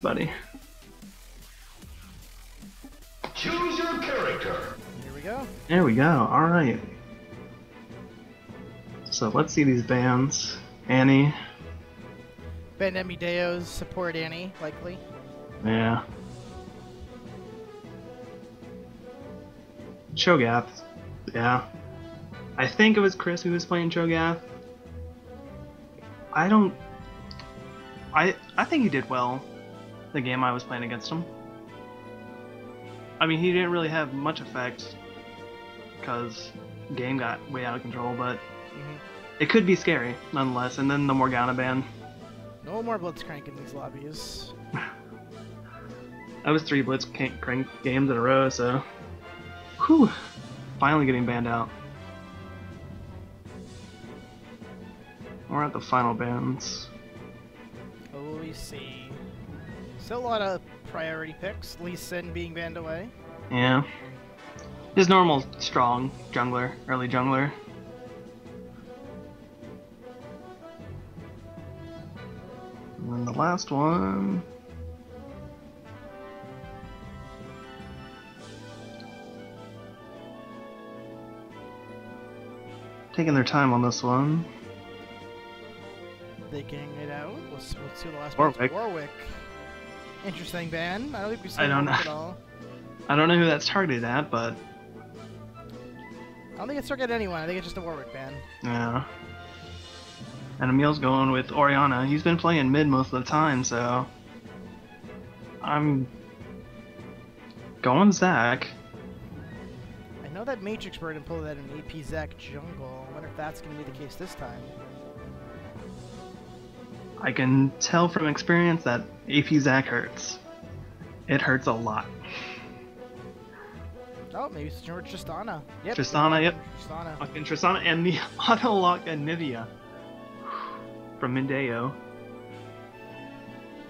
buddy. Choose your character. Here we go. There we go. All right. So let's see these bands. Annie. Ben Emideo's support Annie, likely. Yeah. Cho'Gath. Yeah. I think it was Chris who was playing Cho'Gath. I think he did well the game I was playing against him. I mean, he didn't really have much effect because the game got way out of control, but it could be scary nonetheless. And then the Morgana ban. No more Blitzcrank in these lobbies. That was 3 Blitzcrank games in a row, so whew, finally getting banned out. We're at the final bans. Oh, we see. Still a lot of priority picks. Lee Sin being banned away. Yeah. His normal strong jungler, early jungler. And then the last one. Taking their time on this one. Thinking it out. Let's see the last Warwick. one. Warwick. Interesting ban. I don't think we saw I don't Warwick know. at all. I don't know who that's targeted at, but I don't think it's targeted at anyone. I think it's just a Warwick ban. yeah. And Emil's going with Orianna. He's been playing mid most of the time, so I'm going Zac. I know that Matrix Bird implied that in AP Zac jungle. I wonder if that's going to be the case this time. I can tell from experience that AP Zac hurts. It hurts a lot. Oh, maybe it's Tristana. Yep. Tristana, yep. Tristana. Fucking Tristana and the auto-lock Anivia from Mindeo.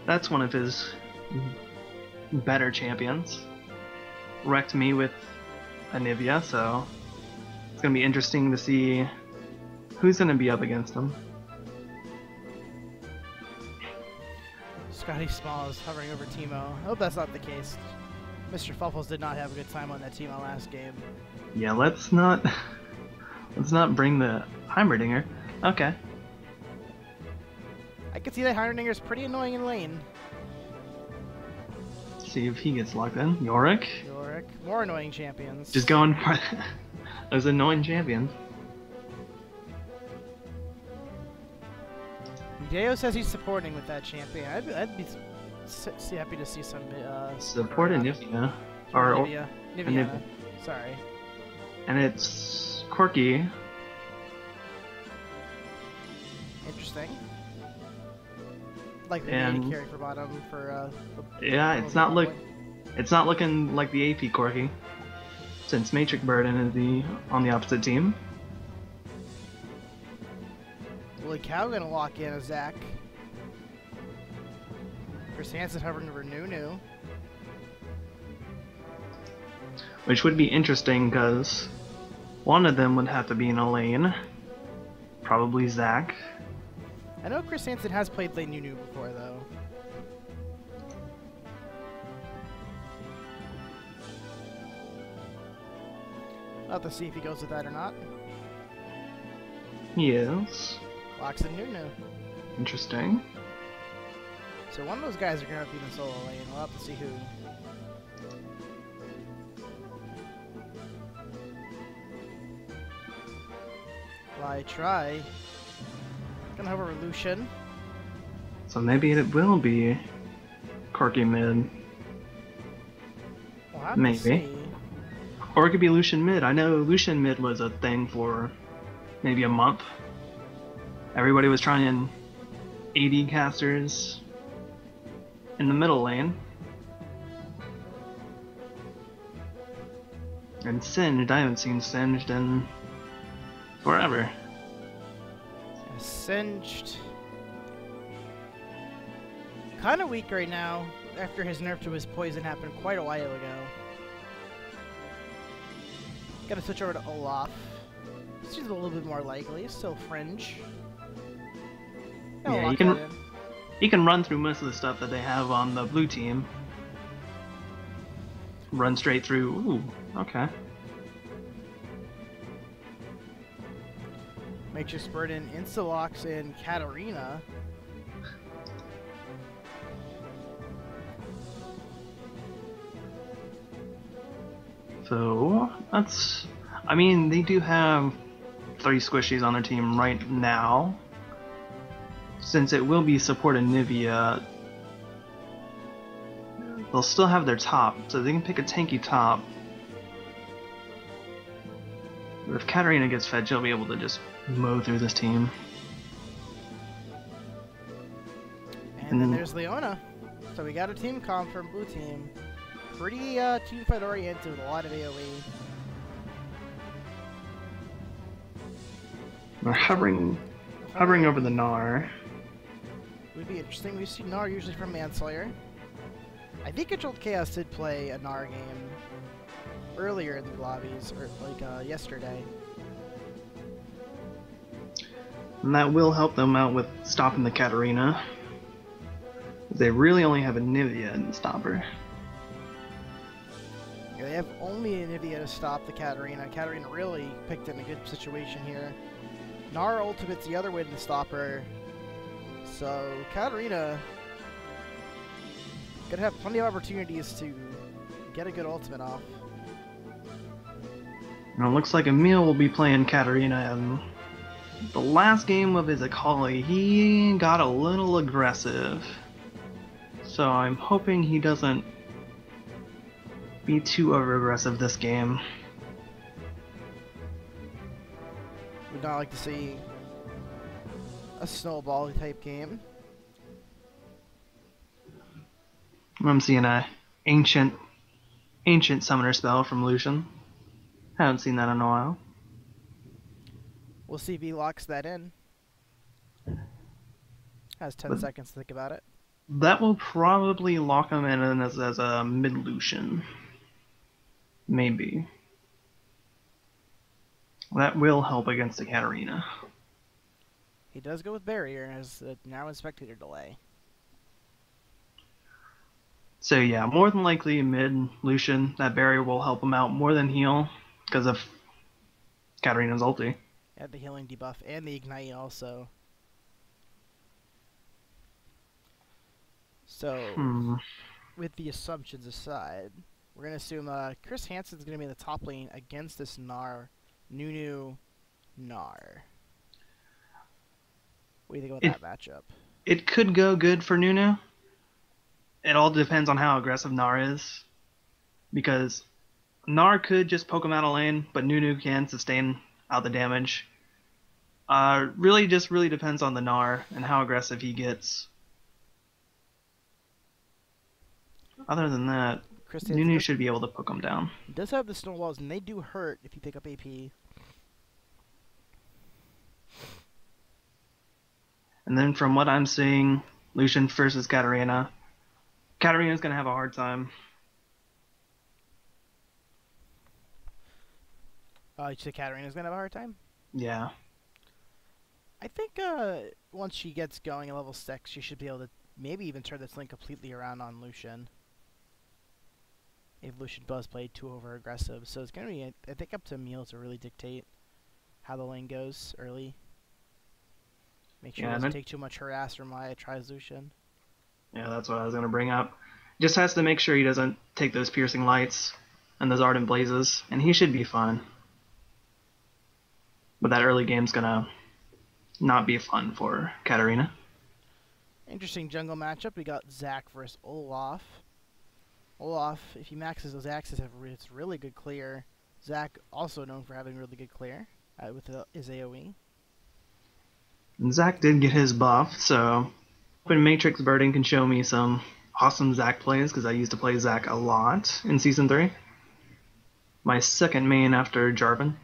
That's one of his better champions. Wrecked me with Anivia, so it's gonna be interesting to see who's gonna be up against him. Scotty Smalls hovering over Teemo. I hope that's not the case. Mr. Fuffles did not have a good time on that Teemo last game. Yeah, let's not bring the Heimerdinger. Okay. I could see that Heimerdinger's pretty annoying in lane. See if he gets locked in. Yorick. Yorick. More annoying champions. Just going for those annoying champions. Deo says he's supporting with that champion. I'd be happy to see some Support Anivia. Or Nivea. Anivia. Sorry. And it's Corky. Interesting. Like the And AD carry for bottom for yeah, it's not looking like the AP Corky, since Matrix Burden is on the opposite team. Willie Cow gonna lock in a Zac. Chris Hansen hovering over Nunu. Which would be interesting because one of them would have to be in a lane. Probably Zac. I know Chris Hansen has played lane Nunu before though. I'll have to see if he goes with that or not. He is. Locks in Nunu. Interesting. So one of those guys are gonna have to be in the solo lane. We'll have to see who. Well, try. Gonna hover Lucian. So maybe it will be Corky mid. We'll have to Maybe. see. Or it could be Lucian mid. I know Lucian mid was a thing for maybe a month. Everybody was trying AD casters in the middle lane. And Singed, I haven't seen Singed in forever. Yeah, Singed. Kind of weak right now after his nerf to his poison happened quite a while ago. Gotta switch over to Olaf. She's a little bit more likely. Still fringe. Yeah, you can He can run through most of the stuff that they have on the blue team. Run straight through. Ooh, okay. Makes you spurt in Instalocks and Katarina. So, that's... I mean, they do have 3 squishies on their team right now. Since it will be supported Nivea, they'll still have their top, so they can pick a tanky top. But if Katarina gets fed, she'll be able to just mow through this team. And then there's Leona. So we got a team comp from blue team. Pretty team fight oriented with a lot of AoE. We're hovering over the Gnar. Would be interesting. We see Gnar usually from Manslayer. I think Controlled Chaos did play a Gnar game earlier in the lobbies, or like yesterday. And that will help them out with stopping the Katarina. They really only have a Nivea in the stopper. Yeah, they have only a Nivea to stop the Katarina. Katarina really picked in a good situation here. Gnar ultimate's the other way in the stopper. So Katarina gonna have plenty of opportunities to get a good ultimate off. Now it looks like Emil will be playing Katarina, and the last game of his Akali, he got a little aggressive. So I'm hoping he doesn't be too over-aggressive this game. Would not like to see a snowball type game. I'm seeing a ancient summoner spell from Lucian. Haven't seen that in a while. We'll see if he locks that in. Has 10 seconds to think about it. That will probably lock him in as a mid Lucian. Maybe. That will help against the Katarina. He does go with barrier as now in spectator delay. So yeah, more than likely mid Lucian. That barrier will help him out more than heal because of Katarina's ulti. Yeah, the healing debuff and the ignite also. So, with the assumptions aside, we're going to assume Chris Hansen's going to be in the top lane against this Nunu Gnar. What do you think about that matchup? It could go good for Nunu. It all depends on how aggressive Gnar is. Because Gnar could just poke him out of lane, but Nunu can sustain out the damage. Really depends on the Gnar and how aggressive he gets. Other than that, Nunu should be able to poke him down. He does have the snowballs, and they do hurt if you pick up AP. And then from what I'm seeing, Lucian versus Katarina. Katarina's going to have a hard time. You said Katarina's going to have a hard time? Yeah. I think once she gets going at level 6, she should be able to maybe even turn this lane completely around on Lucian. If Lucian does play too over-aggressive. So it's going to be, I think, up to Emil to really dictate how the lane goes early. Make sure he doesn't take too much harass from Maya tries Lucian. Yeah, that's what I was going to bring up. Just has to make sure he doesn't take those piercing lights and those ardent blazes, and he should be fine. But that early game's going to not be fun for Katarina. Interesting jungle matchup. We got Zac versus Olaf. Olaf, if he maxes those axes, it's really good clear. Zac also known for having really good clear with his AoE. And Zac did get his buff, so hoping Matrix Birding can show me some awesome Zac plays, because I used to play Zac a lot in Season 3. My second main after Jarvan.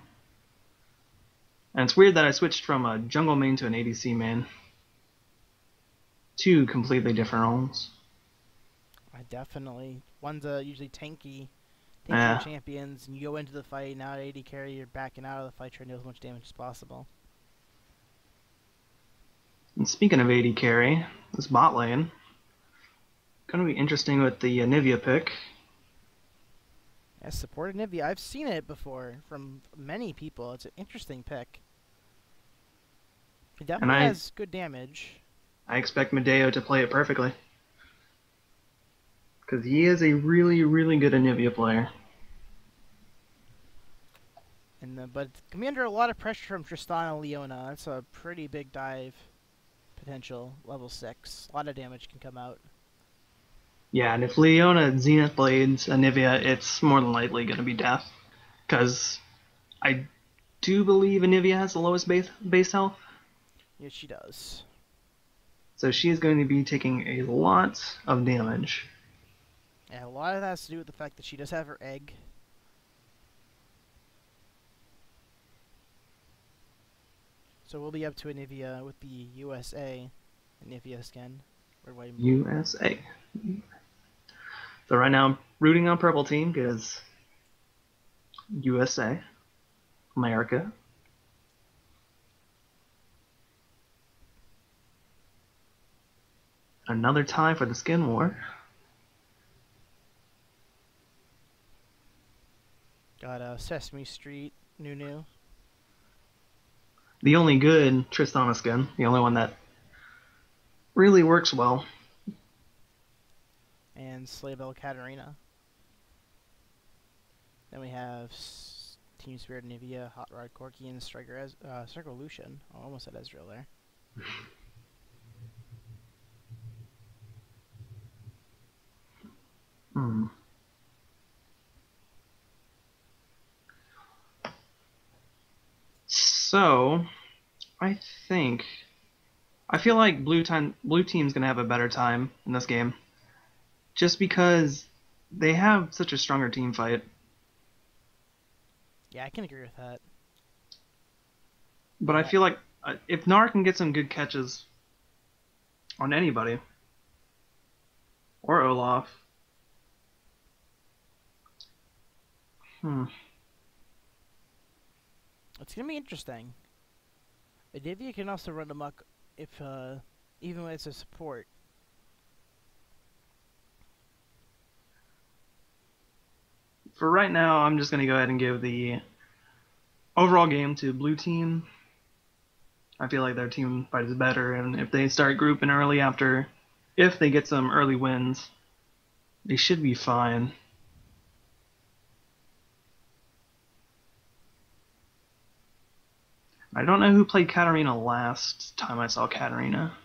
And it's weird that I switched from a jungle main to an ADC main. 2 completely different roles. Definitely. One's usually tanky champions, and you go into the fight, now AD carry, you're backing out of the fight, trying to do as much damage as possible. And speaking of AD carry, this bot lane gonna be interesting with the Nivea pick. Yeah, supported Nivea. I've seen it before from many people. It's an interesting pick. It And definitely has good damage. I expect Medeo to play it perfectly. Because he is a really, really good Nivea player. But it's gonna be under a lot of pressure from Tristana Leona. That's a pretty big dive potential. Level 6. A lot of damage can come out. Yeah, and if Leona Zenith Blades Anivia, it's more than likely going to be death. Because I do believe Anivia has the lowest base health. Yes, she does. So she is going to be taking a lot of damage. Yeah, a lot of that has to do with the fact that she does have her egg. So we'll be up to Anivia with the USA Anivia skin. USA. So right now I'm rooting on purple team because USA, America. Another tie for the skin war. Got Sesame Street, Nunu. The only good Tristana skin, the only one that really works well. And Slaybell Katarina. Then we have Team Spirit Nivea, Hot Rod Corky, and Striker Lucian. Oh, I almost said Ezreal there. So, I feel like blue team's gonna have a better time in this game, just because they have such a stronger team fight. Yeah, I can agree with that. But I feel like if Nar can get some good catches on anybody, or Olaf, It's gonna be interesting. Anivia can also run amok if even when it's a support. For right now, I'm just gonna go ahead and give the overall game to blue team. I feel like their team fight is better, and if they start grouping early if they get some early wins, they should be fine. I don't know who played Katarina last time I saw Katarina.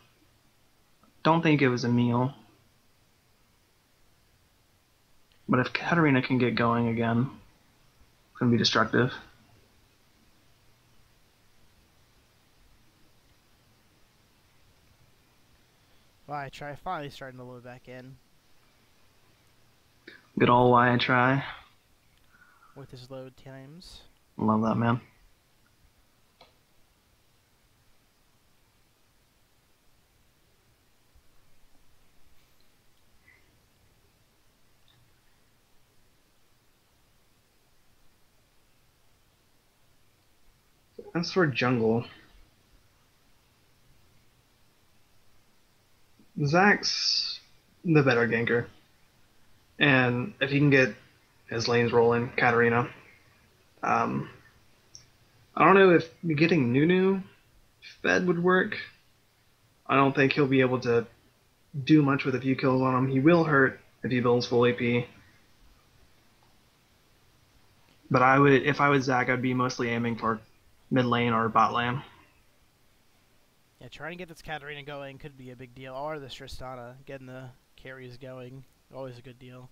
Don't think it was Emil. But if Katarina can get going again, it's going to be destructive. Well, I try finally starting to load back in. Good old why I try. With his load times. Love that, man. As for jungle, Zach's the better ganker. And if he can get his lanes rolling, Katarina. I don't know if getting Nunu fed would work. I don't think he'll be able to do much with a few kills on him. He will hurt if he builds full AP. But if I was Zach, I'd be mostly aiming for mid lane or bot lane. Yeah, trying to get this Katarina going could be a big deal. Or this Tristana, getting the carries going, always a good deal.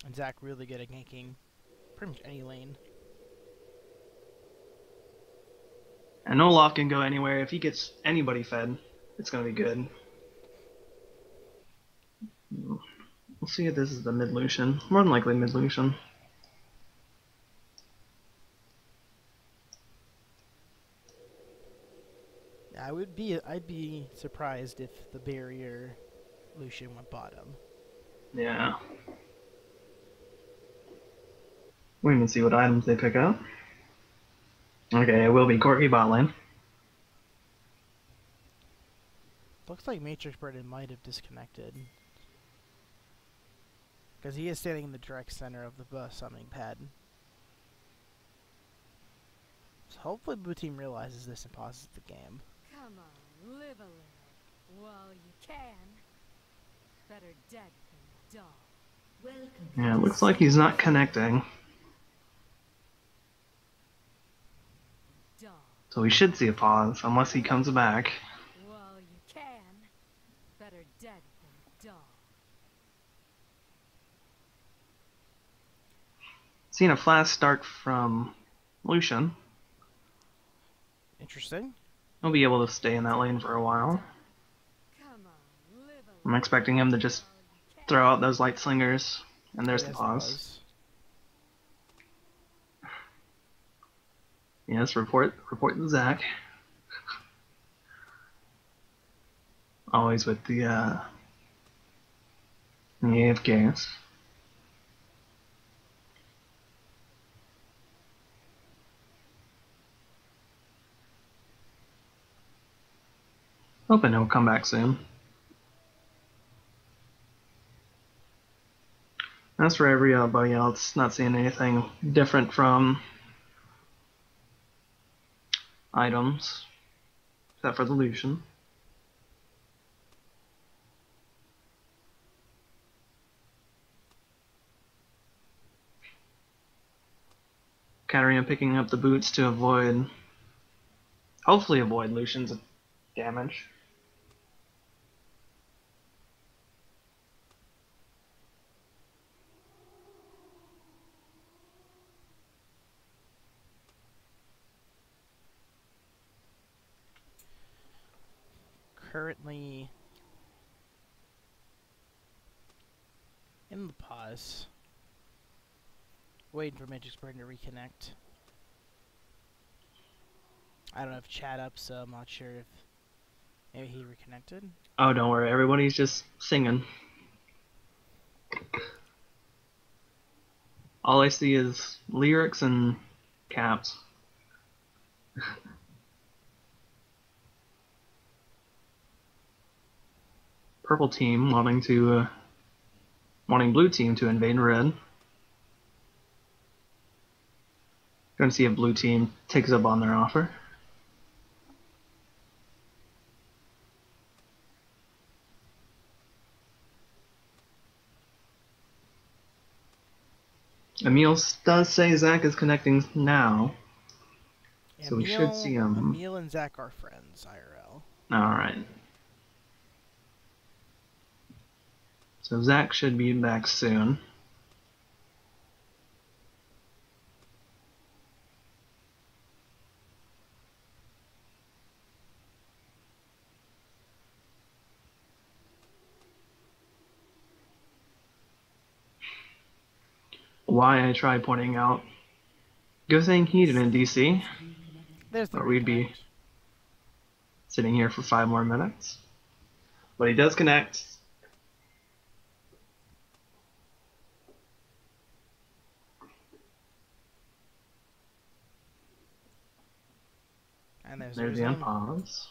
And Zach really good at ganking pretty much any lane. And Olaf can go anywhere. If he gets anybody fed, it's going to be good. We'll see if this is the mid Lucian. More than likely mid Lucian. I'd be surprised if the barrier Lucian went bottom. Yeah. Wait and see what items they pick up. Okay, it will be Corky bot lane. Looks like Matrix Burden might have disconnected. Because he is standing in the direct center of the summoning pad. So hopefully Blue Team realizes this and pauses the game. Come on, live a little while you can. Better dead than dull. Welcome. Yeah, it looks like he's not connecting. Dull. So we should see a pause, unless he comes back. While you can. Better dead than dull. Seeing a flash start from Lucian. Interesting. He'll be able to stay in that lane for a while. Come on, live a I'm expecting him to just throw out those light slingers, and there's the pause. Yes, report to Zach. Always with the AFKs. Hoping he'll come back soon. As for everybody else, not seeing anything different from items, except for the Lucian. Katarina picking up the boots to hopefully avoid Lucian's damage. Currently in the pause, waiting for Matrix Burden to reconnect. I don't know if chat up, so I'm not sure if maybe he reconnected. Oh, don't worry, everybody's just singing. All I see is lyrics and caps. Purple team wanting blue team to invade red. Going to see if blue team takes up on their offer. Emil does say Zach is connecting now, so we should see him. Emil and Zach are friends, IRL. Alright. So Zach should be back soon. Why I try pointing out. Good thing he didn't DC, or we'd be sitting here for 5 more minutes. But he does connect. And there's the unpause.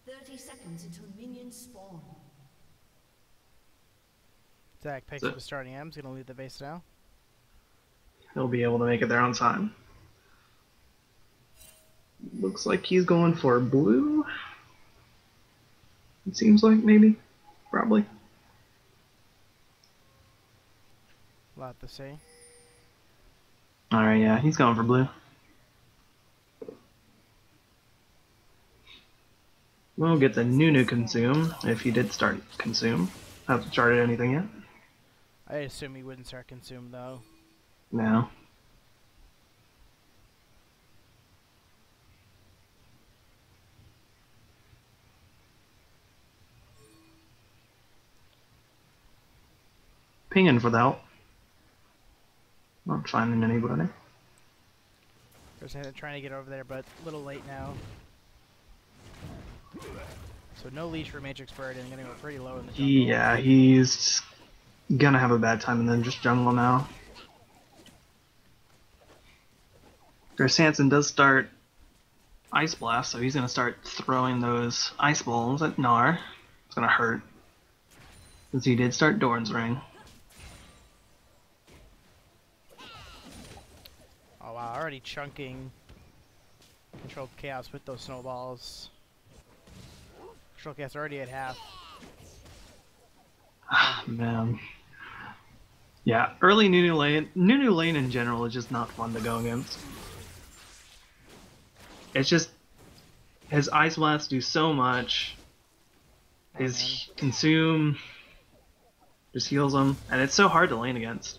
30 seconds until minions spawn. Zach picks up the starting M. He's going to leave the base now. He'll be able to make it there on time. Looks like he's going for blue. It seems like, maybe. Probably. A lot to say. Alright, yeah, he's going for blue. We'll get the new consume, if he did start consume. Hasn't started anything yet. I assume he wouldn't start consume, though. No. Pinging for the help. Not finding anybody. There's him trying to get over there, but a little late now. So no leash for Matrix Burden, gonna go pretty low in the jungle. Yeah, he's gonna have a bad time and then just jungle now. Chris Hansen does start Ice Blast, so he's gonna start throwing those ice balls at Gnar. It's gonna hurt. Since he did start Doran's Ring. Oh wow, already chunking Controlled Chaos with those snowballs. Controlled Chaos already at half. Man. Yeah, early Nunu lane in general is just not fun to go against. It's just his Ice Blasts do so much. His Consume just heals him, and it's so hard to lane against.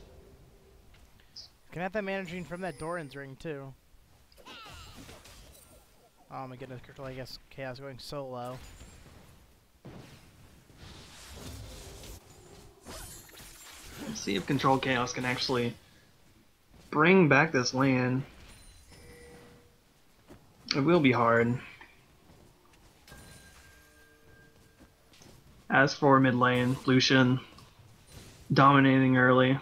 Can have that managing from that Doran's Ring too. Oh my goodness, Control Chaos going so low. Let's see if Control Chaos can actually bring back this lane. It will be hard. As for mid lane, Lucian dominating early.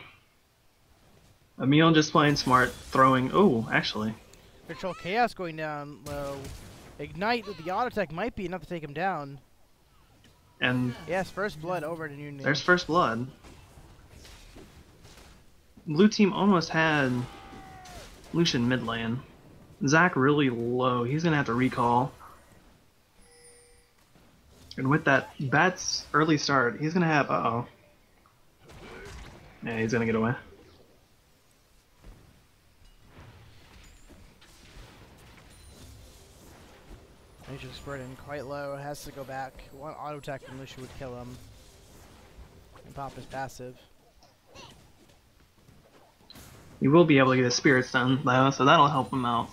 Emil just playing smart, throwing. Oh, actually. Control Chaos going down low. Ignite with the auto attack might be enough to take him down. And yes, first blood over to Nunu. there's first blood. Blue team almost had Lucian mid lane. Zac really low. He's gonna have to recall. And with that bad early start, he's gonna have. Uh oh. Yeah, he's gonna get away. He's just burning quite low. Has to go back. One auto attack from Lucian would kill him. And pop his passive. He will be able to get his spirits done though, so that'll help him out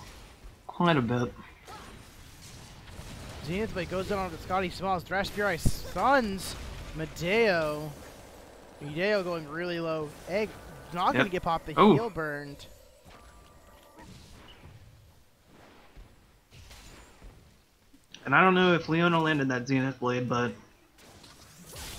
quite a bit. Zenith Blade goes down onto Scotty Smalls. Thrash Fury stuns Medeo. Medeo going really low. Egg not gonna get popped. The heal burned. And I don't know if Leona landed that Zenith Blade, but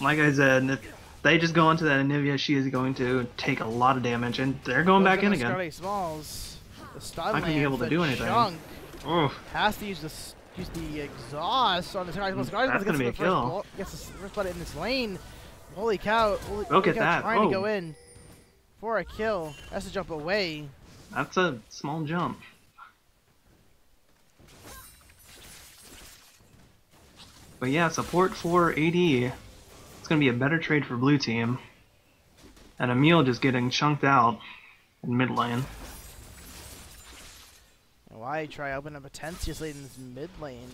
like I said, if they just go into that Anivia, she is going to take a lot of damage, and they're going back in again. Scotty Smalls. The stun Not gonna be able to do anything. Chunk Oh, has to use the exhaust on the Scotty Smalls. that's gonna be a kill. Gets the first blood in this lane. Holy cow! Look at that! Trying to go in for a kill. Has to jump away. That's a small jump. But yeah, support for AD. It's gonna be a better trade for blue team. And Emil just getting chunked out in mid lane. Why try open up a Tensius lane in this mid lane?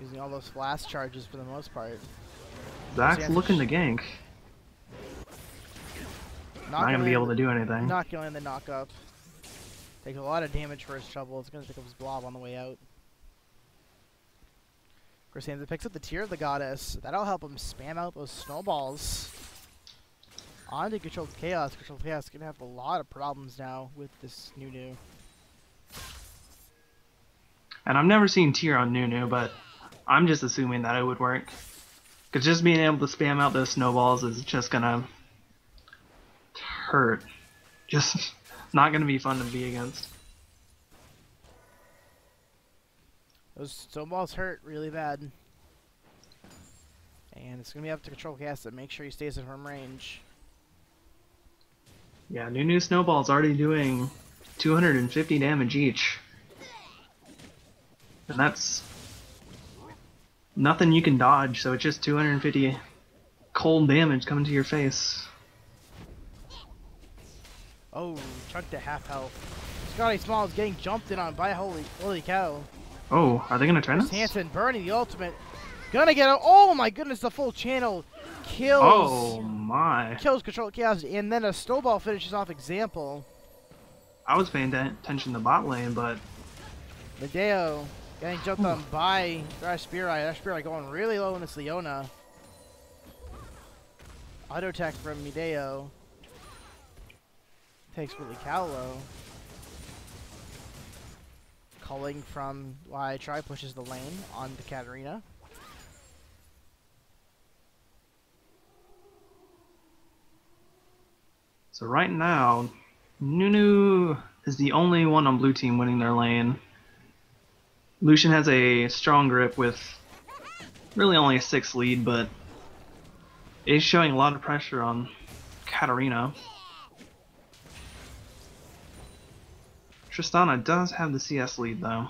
Using all those flash charges for the most part. Zac's looking to gank. Not gonna be able to do anything. Not gonna land the knock up. Takes a lot of damage for his trouble. It's gonna pick up his blob on the way out. Grisanza picks up the Tear of the Goddess. That'll help him spam out those snowballs. On to Controlled Chaos. Controlled Chaos is gonna have a lot of problems now with this Nunu. And I've never seen Tear on Nunu, but I'm just assuming that it would work. Because just being able to spam out those snowballs is just gonna hurt. Just not gonna be fun to be against. Those snowballs hurt really bad. And it's gonna be up to Control Chaos to make sure he stays in from range. Yeah, Nunu snowballs already doing 250 damage each. And that's nothing you can dodge, so it's just 250 cold damage coming to your face. Oh, chunked to half health. Scotty Smalls getting jumped in on by holy cow. Oh, are they gonna try this? Hansen burning the ultimate. Gonna get out. Oh my goodness, the full channel kills. Oh my. Kills Control Chaos, and then a snowball finishes off Example. I was paying attention to bot lane, but Medeo getting jumped on by Thrash Spearai. Thrash Spearai going really low in this Leona. Auto attack from Medeo. Takes really cow low. Culling from Why Try pushes the lane on the Katarina. so right now, Nunu is the only one on blue team winning their lane. Lucian has a strong grip with really only a 6 lead, but is showing a lot of pressure on Katarina. Tristana does have the CS lead though.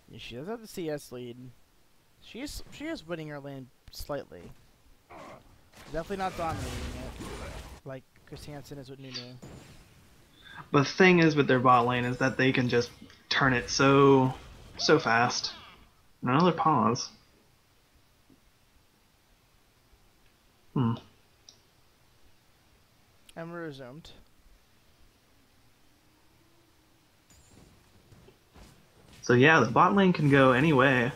Yeah, she does have the CS lead. She is winning her lane slightly. Definitely not dominating it, like Chris Hansen is with Nunu. But the thing is with their bot lane is that they can just turn it so fast. And another pause. And we're resumed. So yeah, the bot lane can go any way.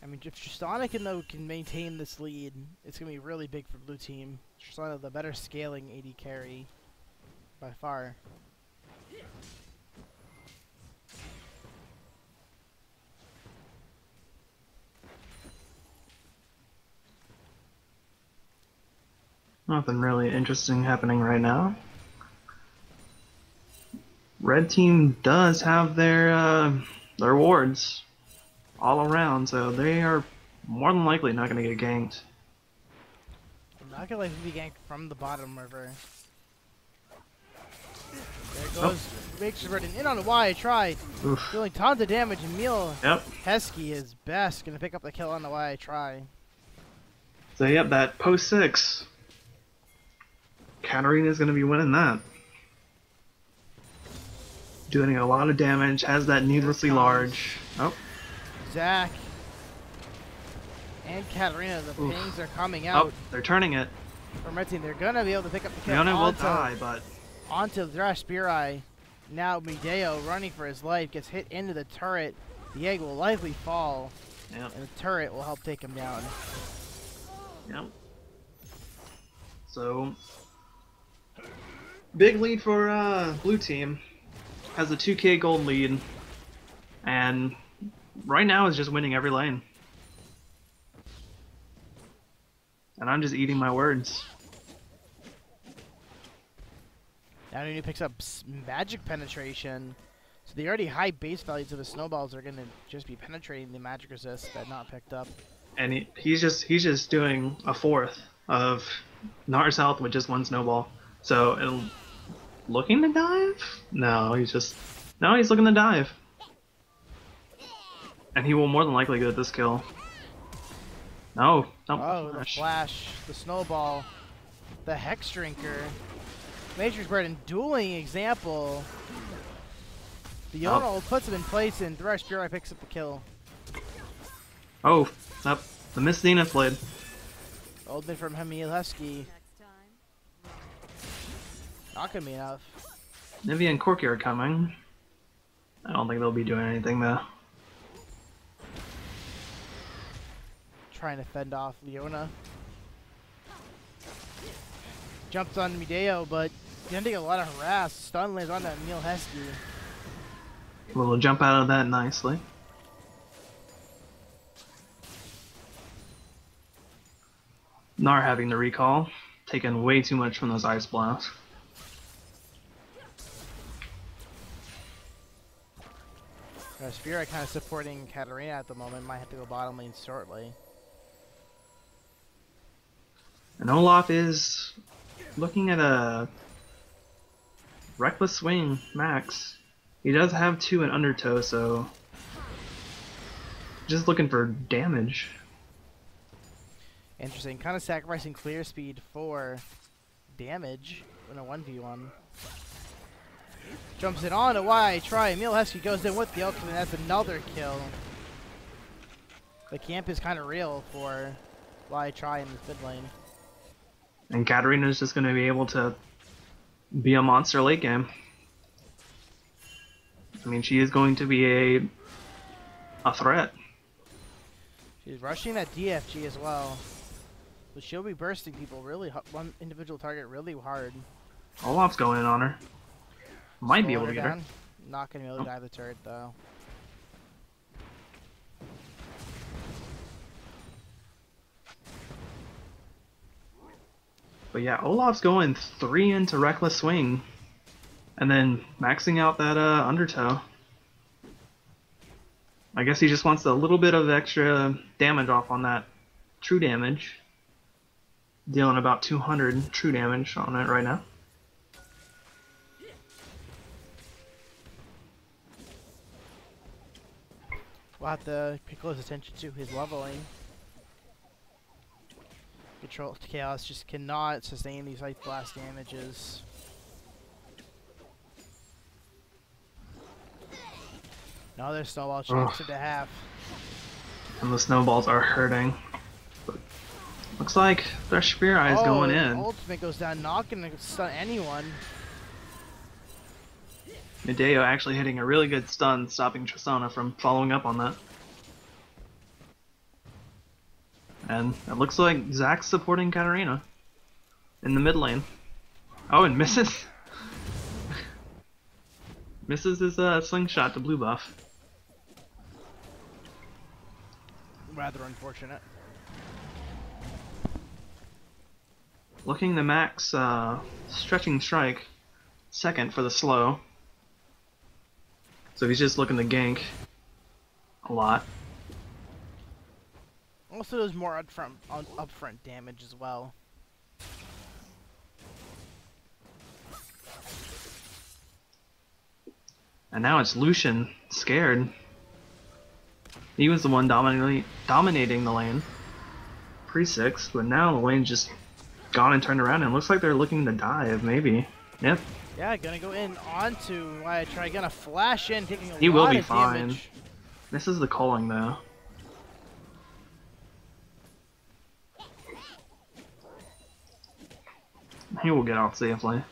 I mean, if Tristana can maintain this lead, it's gonna be really big for blue team. Tristana, the better scaling AD carry by far. Nothing really interesting happening right now. Red team does have their wards all around, so they are more than likely not going to get ganked. I'm not gonna let him be ganked from the bottom river. There goes Makes Burden in on a Y try. Oof. Dealing tons of damage. Emil Yep. Heskey is best. Gonna pick up the kill on the Y try. So yep, that post 6. Katarina's going to be winning that. Doing a lot of damage, has that needlessly large. Oh. Zach and Katarina, the Oof. pings are coming out. Oh, they're turning it. From Red Team, they're gonna be able to pick up the kill. Leona will die, but onto Thrash Spear Eye. Now Mideo running for his life gets hit into the turret. The egg will likely fall, yep. and the turret will help take him down. Yep. So big lead for blue team. Has a 2k gold lead, and right now is just winning every lane. And I'm just eating my words. Now Nunu picks up magic penetration. So the already high base values of his snowballs are gonna just be penetrating the magic resist that not picked up. And he's just doing a fourth of Nar's health with just one snowball. So it'll looking to dive? No, he's looking to dive. And he will more than likely get this kill. No, don't. Oh, the flash, the snowball, the Hex Drinker. Matrix Burden dueling example. The Yonal puts him in place and Thresh Fury picks up the kill. Oh, up the Miss Zenith blade. Ultimate from Emil Heskey. Not gonna be enough. Nivea and Corky are coming. I don't think they'll be doing anything though. Trying to fend off Leona. Jumps on Mideo, but gonna take a lot of harass. Stun lands on that Emil Heskey. We'll jump out of that nicely. Nar having the recall, taking way too much from those ice blasts. Spear kind of supporting Katarina at the moment. Might have to go bottom lane shortly. And Olaf is looking at a reckless swing max. He does have 2 in undertow, so just looking for damage. Interesting. Kind of sacrificing clear speed for damage in a 1v1. Jumps it on a Y try. Emil Heskey goes in with the ult, and that's another kill. The camp is kind of real for Y try in the mid lane. And Katarina's just going to be able to be a monster late game. I mean, she is going to be a threat. She's rushing that DFG as well. But she'll be bursting people really, one individual target really hard. Olaf's going in on her. Might be able to get her. Not going to be able to dive the turret though. But yeah, Olaf's going 3 into Reckless Swing. And then maxing out that Undertow. I guess he just wants a little bit of extra damage off on that true damage. Dealing about 200 true damage on it right now. We'll have to pay close attention to his leveling. Control Chaos just cannot sustain these Ice Blast damages. Now their snowball changed to half. And the snowballs are hurting. But looks like their Spear Eye is going in. Ultimate goes down, not gonna stun anyone. Medeo actually hitting a really good stun, stopping Tristana from following up on that. And it looks like Zack's supporting Katarina in the mid lane. Oh, and misses. Misses his slingshot to blue buff. Rather unfortunate. Looking to max Stretching Strike, second for the slow. So he's just looking to gank a lot. Also does more upfront damage as well. And now it's Lucian, scared. He was the one dominating the lane pre-6, but now the lane's just gone and turned around, and it looks like they're looking to dive, maybe. Yep. Yeah, gonna go in onto Try, gonna flash in, taking a He lot will be of fine. damage. This is the culling though. He will get out safely.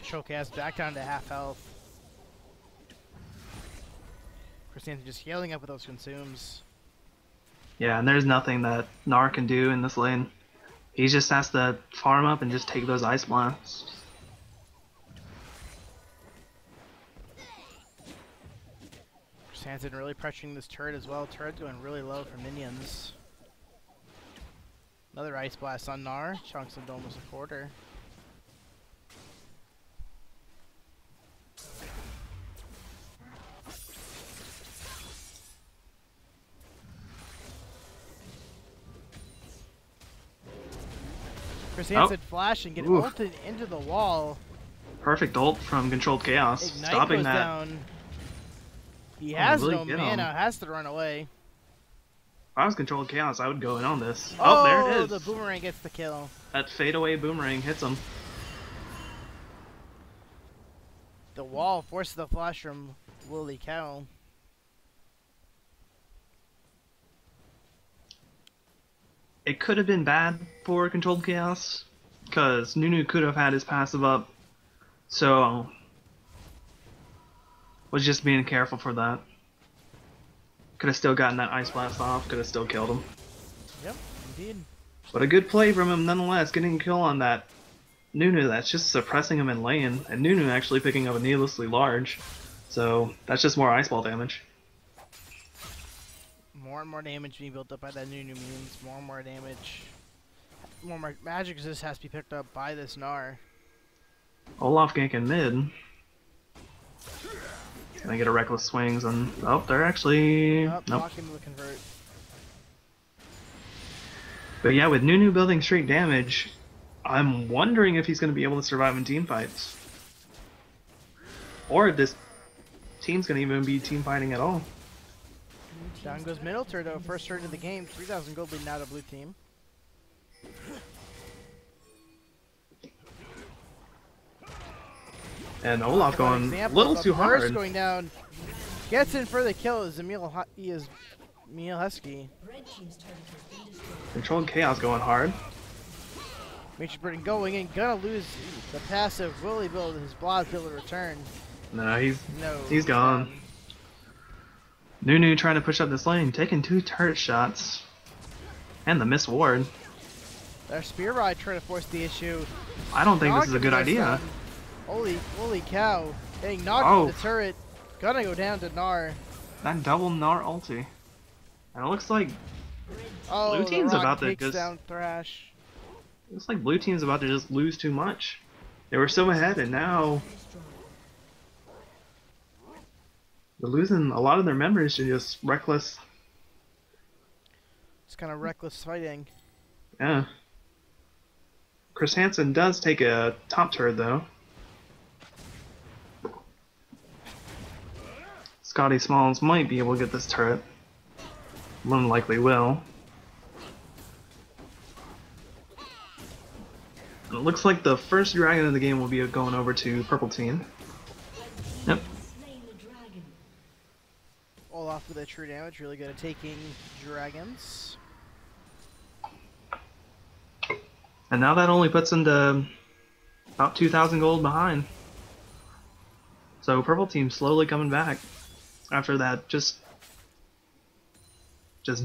Showcase back down to half health. Christianity just healing up with those consumes. Yeah, and there's nothing that Gnar can do in this lane. He just has to farm up and just take those ice blasts. Christianity really pressuring this turret as well. Turret going really low for minions. Another ice blast on Gnar. Chunks of almost a quarter. Chris Hansen flashing, getting ulted into the wall. Perfect ult from Controlled Chaos, Ignite stopping goes that. Down. He has really no mana, has to run away. If I was Controlled Chaos, I would go in on this. Oh, Oh, there it is. The boomerang gets the kill. That fadeaway boomerang hits him. The wall forces the flash from Lily Cow. It could have been bad for Controlled Chaos, because Nunu could have had his passive up, so was just being careful for that. Could have still gotten that Ice Blast off, could have still killed him. Yep, indeed. But a good play from him nonetheless, getting a kill on that Nunu that's just suppressing him in lane, and Nunu actually picking up a needlessly large, so that's just more Ice Ball damage. More and more damage being built up by that Nunu means more and more damage. More magic resist has to be picked up by this Gnar. Olaf ganking mid. Gonna get a Reckless Swings, and oh, they're actually nope. Blocking the convert. But yeah, with Nunu building straight damage, I'm wondering if he's going to be able to survive in team fights. Or if this team's going to even be team fighting at all. Down goes middle turret, first turret of the game. 3,000 gold lead now to blue team. And Olaf going a little too hard. Going down, gets in for the kill is Emil Husky. Controlled Chaos going hard. Mitch Burton going in, gonna lose the passive. Will he build his blast ability to return? No, he's gone. Nunu trying to push up this lane, taking 2 turret shots. And the miss ward. Their spear ride trying to force the issue. I don't think this is a good idea. Holy cow. Getting knocked with the turret. Gonna go down to Gnar. That double Gnar ulti. And it looks like blue team's about to just down Thrash. Looks like blue team's about to just lose too much. They were so ahead, and now they're losing a lot of their members to just reckless. It's kind of reckless fighting. Yeah. Chris Hansen does take a top turret though. Scotty Smalls might be able to get this turret. More than likely will. And it looks like the first dragon of the game will be going over to purple team. Yep. All off with a true damage. Really good at taking dragons. And now that only puts them to about 2,000 gold behind. So purple team slowly coming back after that just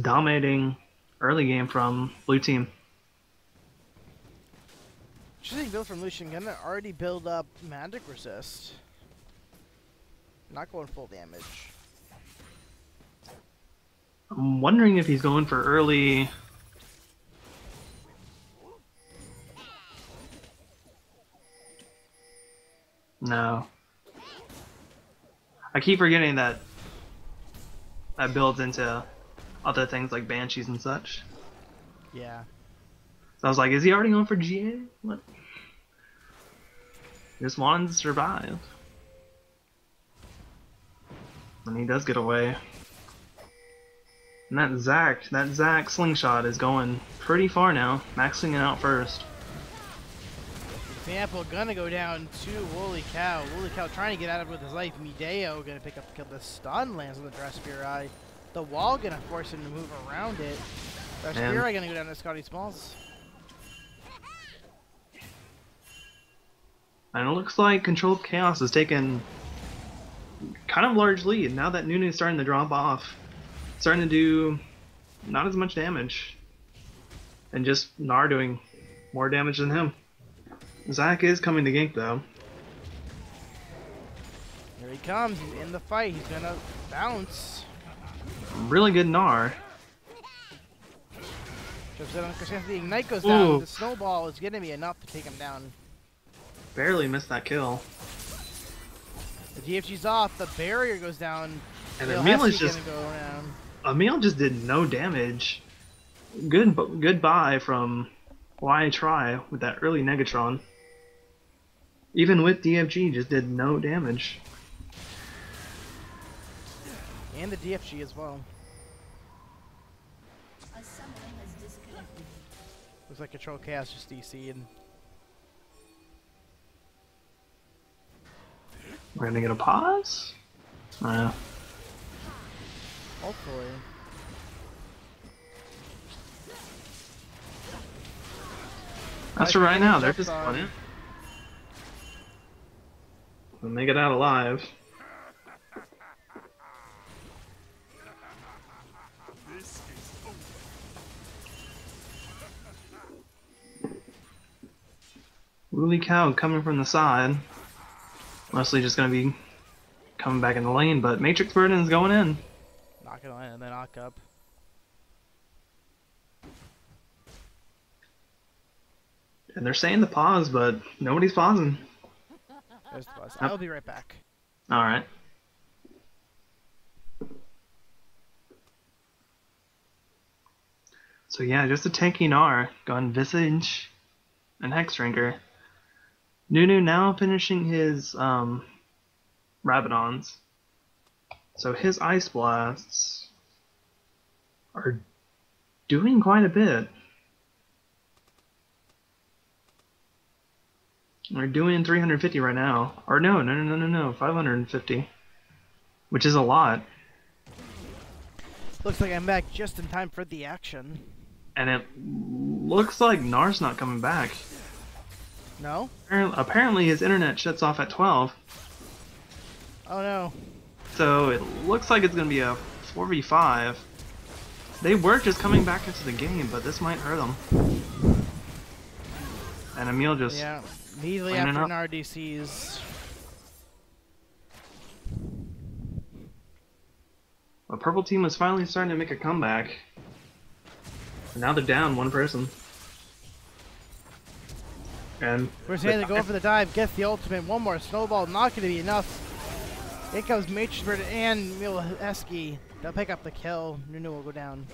dominating early game from blue team. Interesting build from Lucian. Gonna already build up magic resist. Not going full damage. I'm wondering if he's going for early. No. I keep forgetting that builds into other things like banshees and such. Yeah. So I was like, is he already going for GA? What? Just wanted to survive. And he does get away. And that Zac slingshot is going pretty far now, maxing it out first. Example gonna go down too. Holy cow. Holy cow trying to get out of it with his life. Mideo gonna pick up the kill. The stun lands on the Draspirai. The wall gonna force him to move around it. Draspirai gonna go down to Scotty Smalls. And it looks like Controlled Chaos has taken kind of large lead now that Nunu's starting to drop off. Starting to do not as much damage. And just Gnar doing more damage than him. Zac is coming to gank though. Here he comes. He's in the fight. He's gonna bounce. Really good Gnar. Just the ignite goes down. Ooh. The snowball is gonna be enough to take him down. Barely missed that kill. The DFG's off. The barrier goes down. And Emil is just gonna go around. Emil just did no damage. Goodbye from Why Try with that early Negatron. Even with DFG, just did no damage. And the DFG as well. A summoner has disconnected. Looks like Control Chaos just DC'd. We're gonna get a pause? Hopefully. That's for right now, they're just on it. They'll make it out alive. Woolly Cow coming from the side. Mostly just gonna be coming back in the lane, but Matrix Burden's going in. Knock it on and then knock up. And they're saying the pause, but nobody's pausing. There's the bus. I'll be right back. Alright. So yeah, just a tanky Gnar, gone Visage and Hexdrinker. Nunu now finishing his Rabadons. So his Ice Blasts are doing quite a bit. We're doing 350 right now. Or no, 550. Which is a lot. Looks like I'm back just in time for the action. And it looks like Gnar's not coming back. No? Apparently his internet shuts off at 12. Oh no. So it looks like it's going to be a 4v5. They were just coming back into the game, but this might hurt them. And Emil just... Yeah, immediately cleaning after up. Gnar DCs. The purple team was finally starting to make a comeback. And now they're down one person. And Chris Hansen going for the dive, gets the ultimate. One more snowball, not going to be enough. Here comes Matrix Bird and Mileski. They'll pick up the kill. Nunu will go down.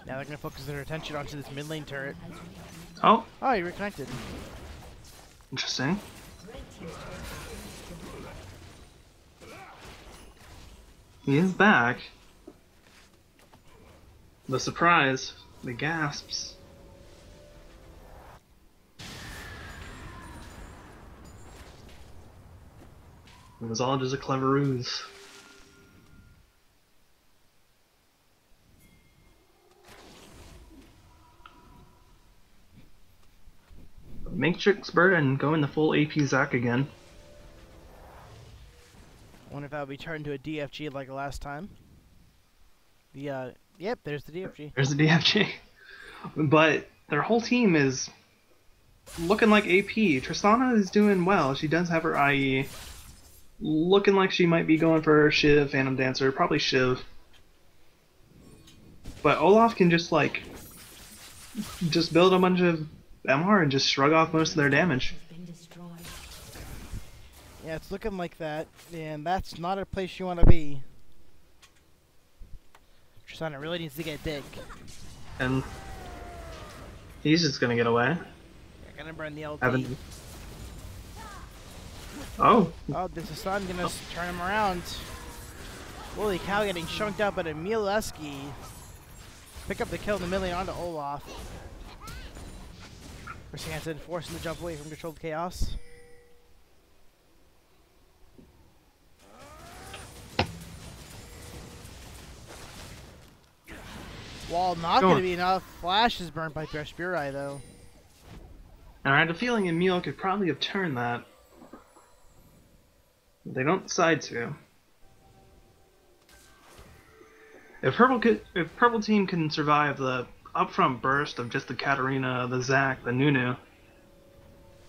Now they're going to focus their attention onto this mid lane turret. oh, Oh, you reconnected. interesting. He is back. The surprise, the gasps. It was all just a clever ruse. Matrix Burden going the full AP Zac again. Wonder if that'll be turned to a DFG like last time. The yep, there's the DFG. There's the DFG. But their whole team is looking like AP. Tristana is doing well. She does have her IE. Looking like she might be going for Shiv, Phantom Dancer, probably Shiv. But Olaf can just like build a bunch of MR and just shrug off most of their damage. Yeah, it's looking like that, and that's not a place you want to be. Tristana really needs to get big. And he's just gonna get away. They're gonna burn the LT. Oh, Oh, this is Sun gonna turn him around. Holy cow, getting chunked out by Mileski. Pick up the kill in the middle onto Olaf. Chris Hansen forcing to jump away from controlled chaos. Wall not going to be enough. Flash is burned by Thresh-Burai though. and I had a feeling Emil could probably have turned that. But they don't decide to. If Purple Team can survive the upfront burst of just the Katarina, the Zac, the Nunu,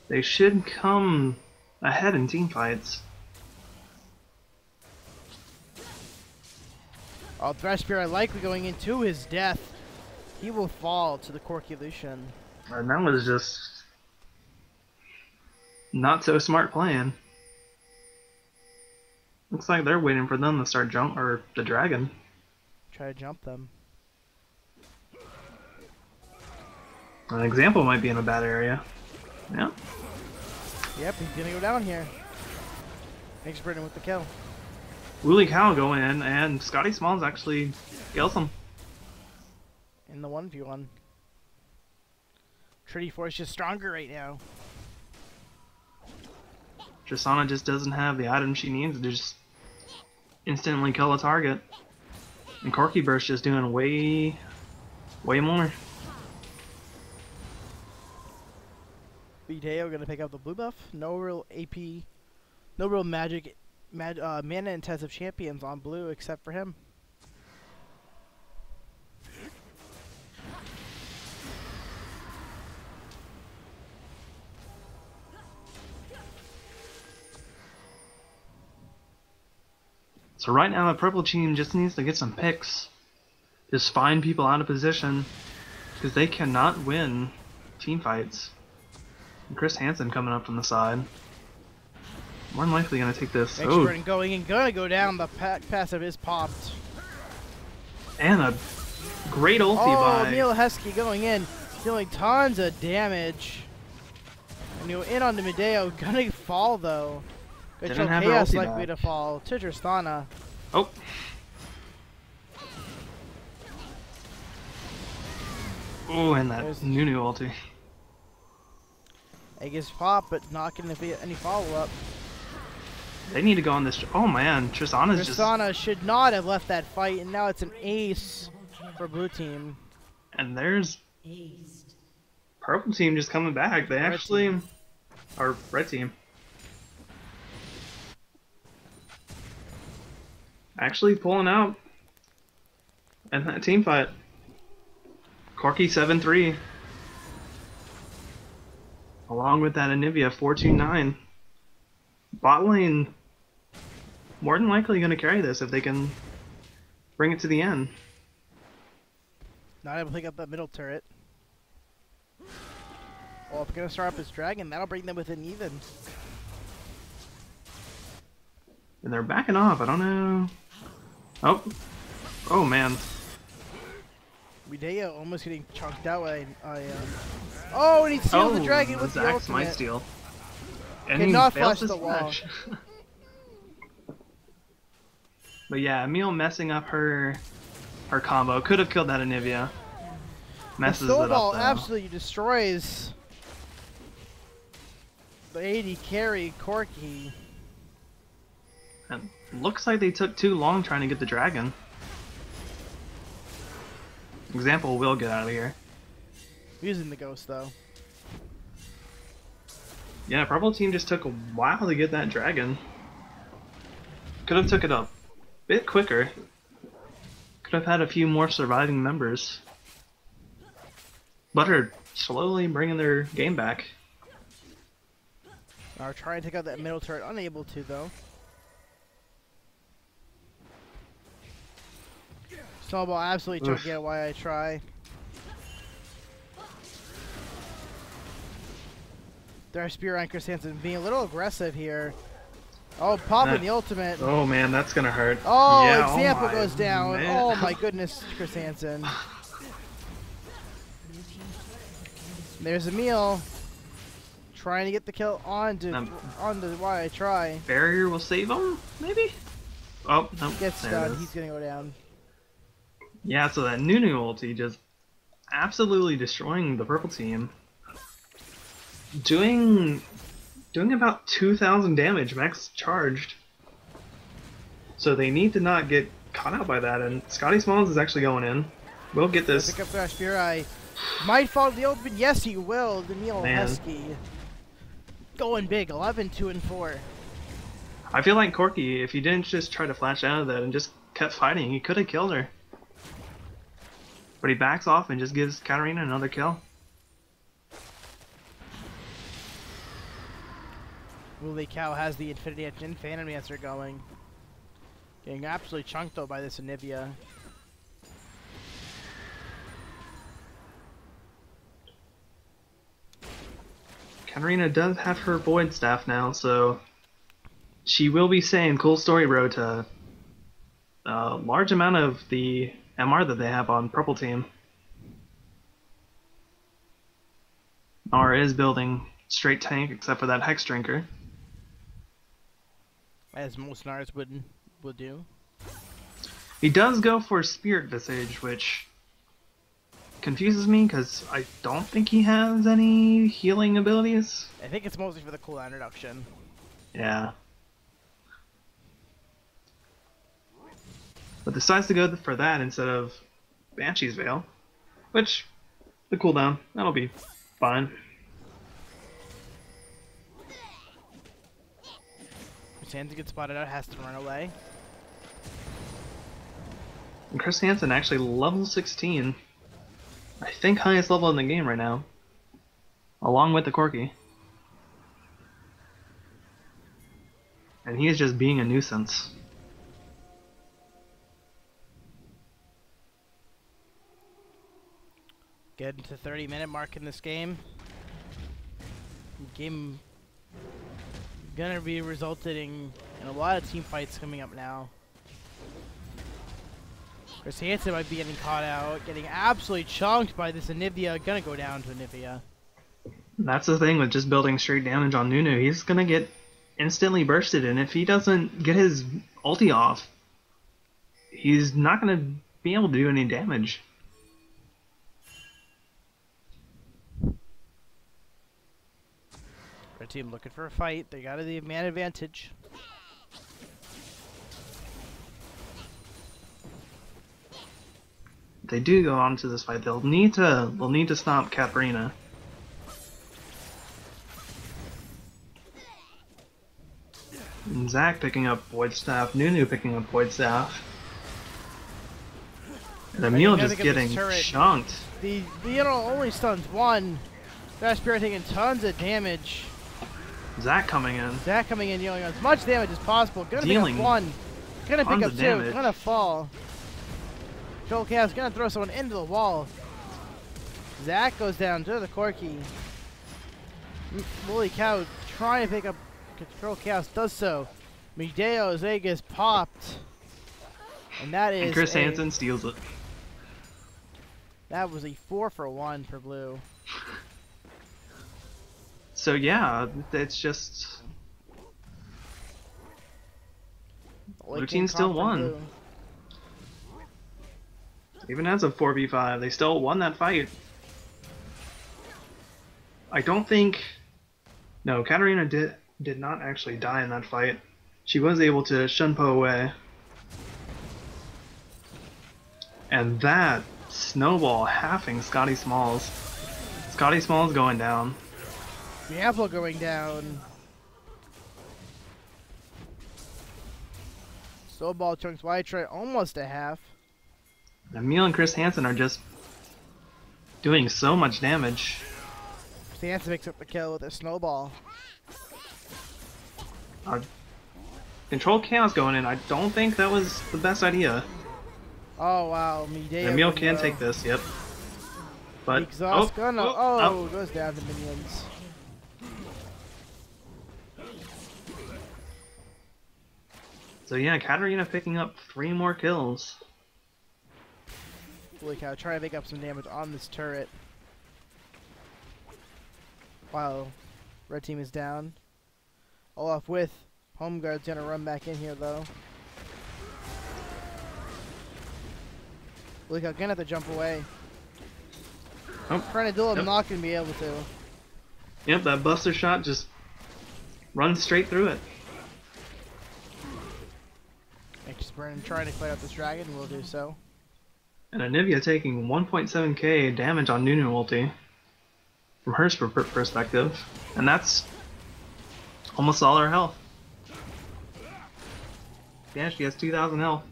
they should come ahead in team fights. Oh, Thresh-Burai likely going into his death. He will fall to the Corki Lucian. And that was just not so smart playing. Looks like they're waiting for them to start jump, or the dragon. Try to jump them. An example might be in a bad area. Yeah. Yep, he's gonna go down here. Thanks, Britton, with the kill. Wooly Cow going in, and Scotty Smalls actually kills him. In the 1v1. Trinity Force just stronger right now. Tristana just doesn't have the item she needs to just instantly kill a target. And Corky Burst just doing way more. Video gonna pick up the blue buff. No real AP, no real mana intensive champions on blue except for him. So right now the purple team just needs to get some picks. Just find people out of position. Because they cannot win team fights. And Chris Hansen coming up from the side. More than likely gonna take this. Oh, Expert going and gonna go down. The passive is popped. and a great ulti Oh, by Mileski going in, dealing tons of damage. And you in on the Medeo, gonna fall though. Didn't Control have her Chaos ulti likely back. to fall to Tristana. Oh. Oh, and that There's- Nunu ulti. Egg is pop, but not gonna be any follow-up. They need to go on this. Oh man, Tristana's just. Tristana should not have left that fight, and now it's an ace for blue team. And there's purple team just coming back. They actually. Or red team. Actually pulling out. And that team fight. Corky 7-3. Along with that Anivia 4-2-9. Bot lane more than likely going to carry this if they can bring it to the end. Not able to pick up that middle turret. Well, if they're going to start up his dragon, that'll bring them within even. And they're backing off. I don't know. Oh. Oh, man. Midea almost getting chunked out by oh, and he sealed the dragon with the Zack ultimate. Smite steal. And Cannot he fails flash the his wall. flash. But yeah, Emil messing up her combo. Could have killed that Anivia. Messes the it up snowball though. absolutely destroys the AD carry, Corki. And looks like they took too long trying to get the dragon. Example will get out of here. Using the ghost though. Yeah, purple team just took a while to get that dragon. Could have took it a bit quicker. Could have had a few more surviving members. But are slowly bringing their game back. Are trying to take out that middle turret, unable to though. Snowball absolutely took it why I try. Their spear on Chris Hansen being a little aggressive here. Oh, popping the ultimate. Oh man, that's gonna hurt. Oh, yeah, example oh goes down. man. Oh my goodness, Chris Hansen. There's Emil trying to get the kill onto why I try. Barrier will save him, maybe? Oh, no. Gets there it stunned. is. He's gonna go down. Yeah, so that Nunu ulti just absolutely destroying the purple team. Doing about 2,000 damage, max charged. So they need to not get caught out by that, and Scotty Smalls is actually going in. We'll get this. Pick up Flash Spear Eye. Might fall to the ultimate. Yes, he will. Daniil Man. Husky. Going big. 11, 2, and 4. I feel like Corki, if he didn't just try to flash out of that and just kept fighting, he could have killed her. But he backs off and just gives Katarina another kill. Wooly Cow has the Infinity Engine Phantom Dancer going. Getting absolutely chunked though by this Anivia. Katarina does have her Void Staff now, so she will be saying cool story road to a large amount of the MR that they have on Purple Team. R is building straight tank except for that Hex Drinker. As most Nars would do. He does go for Spirit Visage, which confuses me because I don't think he has any healing abilities. I think it's mostly for the cooldown reduction. Yeah. But decides to go for that instead of Banshee's Veil, which, the cooldown, that'll be fine. Hansen gets spotted out, has to run away. And Chris Hansen actually level 16. I think highest level in the game right now. Along with the Corki. And he is just being a nuisance. Getting to 30-minute mark in this game. Game gonna be resulting in a lot of team fights coming up now. Chris Hansen might be getting caught out, getting absolutely chunked by this Anivia. Gonna go down to Anivia. That's the thing with just building straight damage on Nunu. He's gonna get instantly bursted, and if he doesn't get his ulti off, he's not gonna be able to do any damage. Red team looking for a fight. They got the man advantage. If they do go on to this fight, they'll need to stop Katarina. And Zack picking up Void Staff, Nunu picking up Void Staff. And Emil just getting chunked. The only stuns one. That Spirit taking tons of damage. Zac coming in. Zac coming in, dealing as much damage as possible. Gonna pick Dealing up one. Gonna pick tons up of two. damage. Gonna fall. Control Chaos gonna throw someone into the wall. Zac goes down to the Corky. Holy cow, trying to pick up Control Chaos, does so. Medeo's egg is popped. And that is And Chris Hansen steals it. That was a 4-for-1 for blue. So yeah, it's just blue team still won. Even as a 4v5, they still won that fight. I don't think... No, Katarina did not actually die in that fight. She was able to Shunpo away. And that snowball halving Scotty Smalls. Scotty Smalls going down. Diablo going down. Snowball chunks wide try almost a half. Emil and Chris Hansen are just doing so much damage. Hansen picks up the kill with a snowball. Control Chaos going in. I don't think that was the best idea. Oh wow, Medeo. Emil can take this, yep. But Exhaust gun. Goes down to minions. So yeah, Katarina picking up 3 more kills. Holy cow, try to make up some damage on this turret. Wow, red team is down. Olaf with home guard's gonna run back in here though. Look, I'm gonna have to jump away. Oh, Trying to do it, yep. I'm not gonna be able to. Yep, that buster shot just runs straight through it. Anxious Burn trying to clear out this dragon, will do so. And Anivia taking 1.7k damage on Nunu ulti from her perspective, and that's almost all her health. Yeah, she has 2,000 health.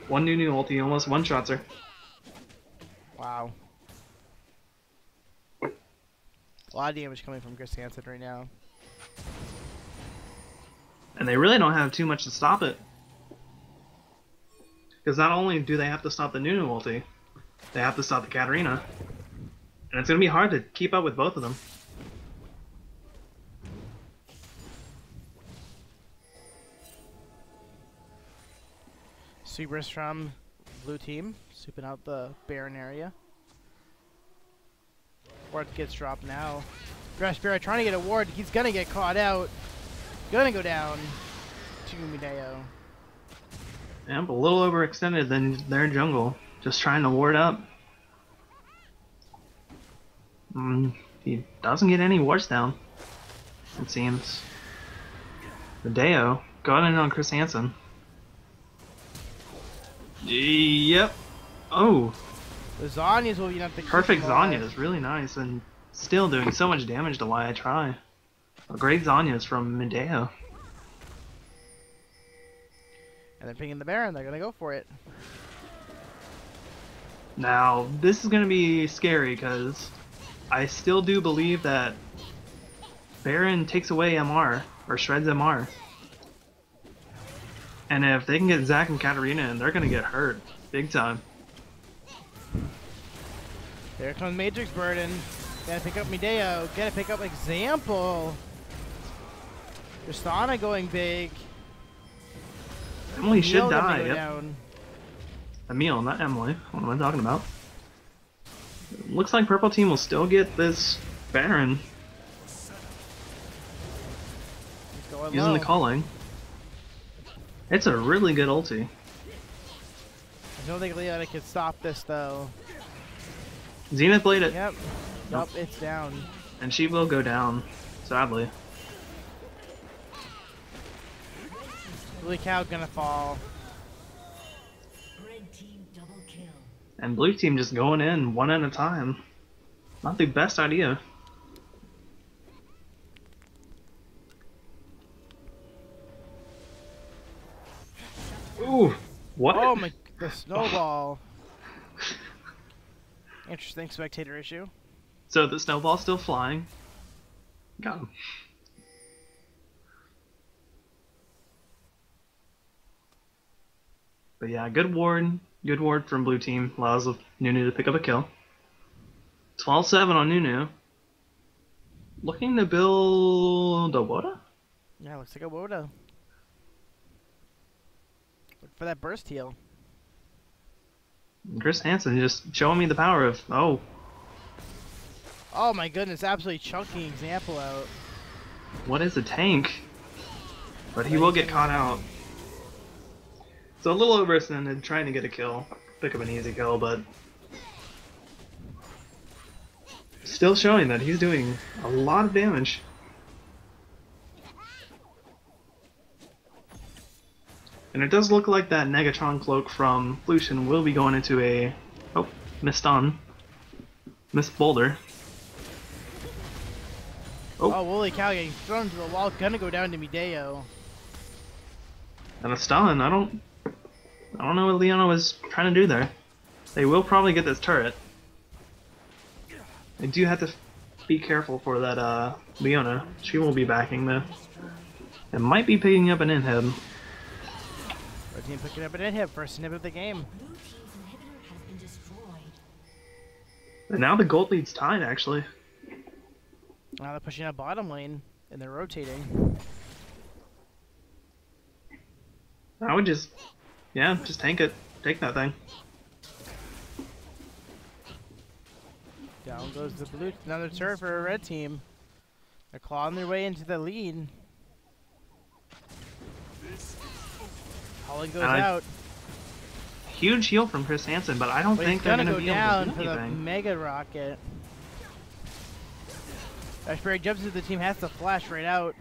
One Nunu ulti almost one-shots her. Wow. A lot of damage coming from Chris Hansen right now. And they really don't have too much to stop it. Because not only do they have to stop the Nunu ulti, they have to stop the Katarina. And it's going to be hard to keep up with both of them. Cerberus from blue team, souping out the Baron area. Ward gets dropped now. Grass Spirit trying to get a ward. He's gonna get caught out. Gonna go down to Medeo. Yep, a little overextended than their jungle. Just trying to ward up. He doesn't get any wards down, it seems. Medeo going in on Chris Hansen. Yep. Oh. The Zanyas will be enough to keep Perfect him alive. Zanyas, really nice, and still doing so much damage to why I try. A great Zanyas from Medeo. And they're pinging the Baron, they're gonna go for it. Now, this is gonna be scary, because I still do believe that Baron takes away MR, or shreds MR. And if they can get Zac and Katarina in, they're gonna get hurt. Big time. There comes Matrix Burden. Gotta pick up Medeo. Gotta pick up Example. Tristana going big. Emily should Emil gonna die, go yep. down. Emil, not Emily. What am I talking about? Looks like Purple Team will still get this Baron. He's going Using low. the calling. It's a really good ulti. I don't think Leona can stop this though. Zenith played it. Yep. Nope, it's down. And she will go down, sadly. Holy cow, gonna fall. Red team double kill. And blue team just going in one at a time. Not the best idea. Ooh, what? Oh my, the snowball. Interesting spectator issue. So the snowball's still flying. Got him. But yeah, good ward from blue team allows Nunu to pick up a kill. 12-7 on Nunu. Looking to build a Woda? Yeah, looks like a Woda. Look for that burst heal. Chris Hansen just showing me the power of, oh, Oh my goodness, absolutely chunking example out. what is a tank? But he will get caught out. So a little overextended trying to get a kill. Pick up an easy kill, but still showing that he's doing a lot of damage. And it does look like that Negatron cloak from Lucian will be going into a... Oh, missed on. Missed boulder. Oh, holy cow, getting thrown to the wall. Gonna go down to Mideo. And a stun. I don't know what Leona was trying to do there. They will probably get this turret. They do have to be careful for that Leona. She will be backing though. It might be picking up an inhib. Red team picking up an inhib, first inhib of the game. Blue team's inhibitor has been destroyed. And now the gold lead's tied actually. Now they're pushing out bottom lane, and they're rotating. I would just, yeah, just tank it. Take that thing. Down goes the blue. Another turret for a red team. They're clawing their way into the lead. Holland goes out. Huge heal from Chris Hansen, but I don't But think he's they're gonna going to go be able down to for do the anything. Mega Rocket. Ashbury jumps into the team, has to flash right out.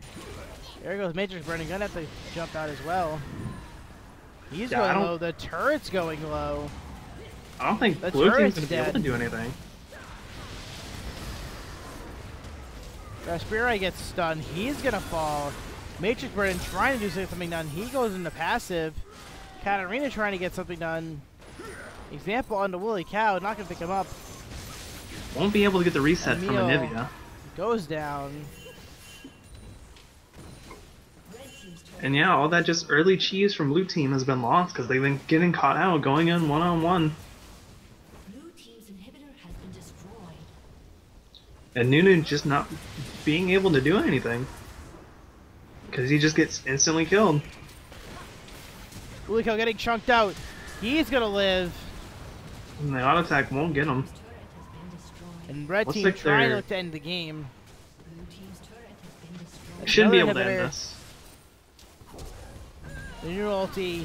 There goes Matrix Burning, gonna have to jump out as well. He's Yeah, going low, the turret's going low. I don't think The blue team's turret's going to be able to dead. do anything. Raspberry gets stunned, he's gonna fall. Matrix Burning trying to do something done, he goes into passive. Katarina trying to get something done. Example onto Woolly Cow, not gonna pick him up. Won't be able to get the reset from Emil. Anivia. Goes down. And yeah, all that just early cheese from blue team has been lost because they've been getting caught out, going in one-on-one. Blue team's inhibitor has been destroyed. And Nunu just not being able to do anything. Because he just gets instantly killed. Woolly Cow getting chunked out. He's gonna live. And the auto attack won't get him. Turret has been destroyed. And red Looks team like trying they're- to end the game. Blue team's turret has been destroyed. Shouldn't be able Another to end inhibitor. this. The new ulti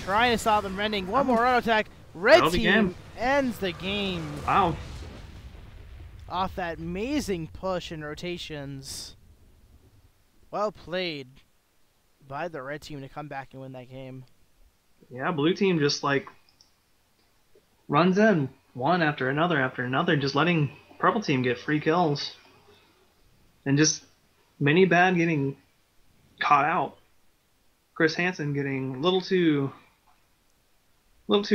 trying to stop them rending. One more auto attack. Red That'll be team game. ends the game Wow. off that amazing push and rotations. Well played by the red team to come back and win that game. Yeah, blue team just like runs in one after another, just letting purple team get free kills. And just mini bad getting caught out. Chris Hansen getting a little too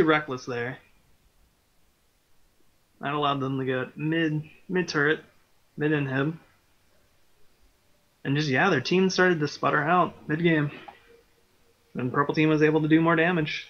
reckless there. That allowed them to get mid turret, mid inhib. And just yeah, their team started to sputter out mid game. And purple team was able to do more damage.